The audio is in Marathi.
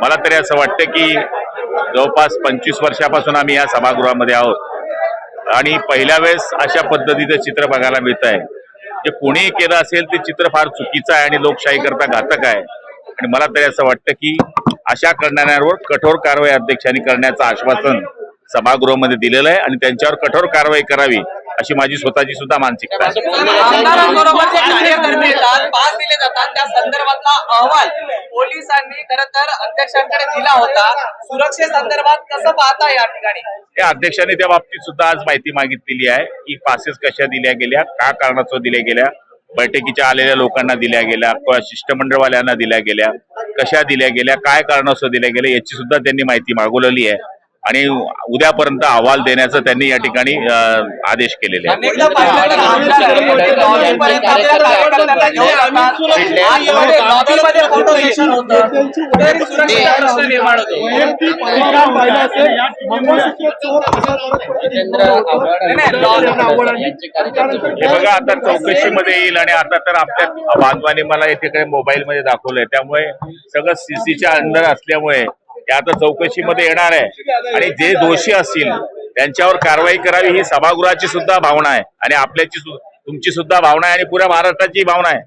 मला तरी असं वाटतं की जवळपास 25 वर्षापासून आम्ही या सभागृहामध्ये आहोत आणि पहिल्या वेळेस अशा पद्धतीचं चित्र बघायला मिळत आहे. जे कोणीही केलं असेल ते चित्र फार चुकीचं आहे आणि लोकशाही करता घातक आहे. आणि मला तरी असं वाटतं की अशा करणाऱ्यांवर कठोर कारवाई अध्यक्षांनी करण्याचं आश्वासन सभागृहामध्ये दिलेलं आहे आणि त्यांच्यावर कठोर कारवाई करावी अशी माझी स्वतःची सुद्धा मानसिकता आहे. आमदारांबरोबर जे कार्यकर्ते येतात, पास दिले जातात, त्या संदर्भातला अहवाल पोलिसांनी खरं तर अध्यक्षांकडे दिला होता. सुरक्षेसंदर्भात कसं पाहता या ठिकाणी? त्या अध्यक्षांनी त्या बाबतीत सुद्धा आज माहिती मागितलेली आहे की पासेस कशा दिल्या गेल्या, का कारणास्तव दिल्या गेल्या, बैठकीच्या आलेल्या लोकांना दिल्या गेल्या किंवा शिष्टमंडळवाल्यांना दिल्या गेल्या, कशा दिल्या गेल्या, काय कारणास्तव दिल्या गेल्या याची सुद्धा त्यांनी माहिती मागवलेली आहे आणि उद्यापर्यंत अहवाल देण्याचं त्यांनी या ठिकाणी आदेश केलेले आहे. अनेकदा पाहिलं तर आमदार लॉबीपर्यंत आपल्या कार्यकर्त्यांना घेऊन जातात. आतमध्ये लॉबीमध्ये फोटो सेशन होतं. कुठेतरी सुरक्षेचा प्रश्न निर्माण होतो. हे बघा आता चौकशीमध्ये येईल आणि आता तर आपल्या बांधवांनी मला इथे मोबाईल मध्ये दाखवलंय, त्यामुळे सगळं सीसीच्या अंडर असल्यामुळे ते आता चौकशीमध्ये येणार आहे आणि जे दोषी असतील त्यांच्यावर कारवाई करावी ही सभागृहाची सुद्धा भावना आहे आणि आपल्याची तुमची सुद्धा भावना आहे आणि पुऱ्या महाराष्ट्राची भावना आहे.